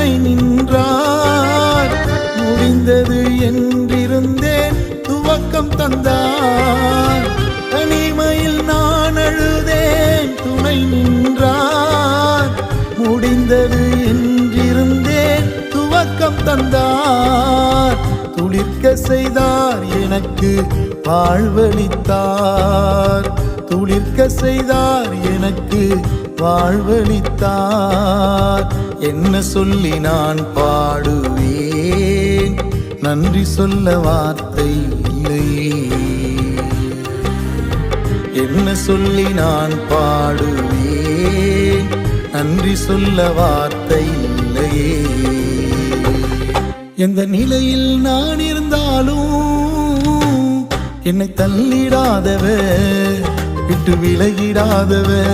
துணை நின்றார். முடிந்தது என்றிருந்தேன் துவக்கம் தந்தார். தனிமையில் நான் அழுதேன் துணை நின்றார். முடிந்தது என்றிருந்தேன் துவக்கம் தந்தார். துளிர்க்க செய்தார் எனக்கு வாழ்வளித்தார். துளிர்க்க செய்தார் எனக்கு வாழ்வளித்தார். என்ன சொல்லி நான் பாடுவேன், நன்றி சொல்ல வார்த்தை இல்லையே. என்ன சொல்லி நான் பாடுவேன், நன்றி சொல்ல வார்த்தை இல்லையே. எந்த நிலையில் நான் இருந்தாலும் என்னை தள்ளிடாதவர், விட்டு விலகிடாதவர்.